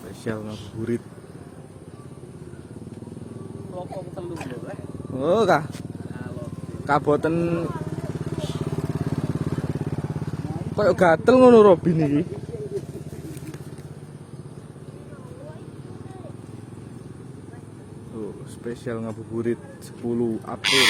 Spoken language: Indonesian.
Spesial ngabuburit. Lokong telu lho, Oh, Kak. Kaboten koyo gatel ngono Robin iki. Tuh, spesial ngabuburit 10 April.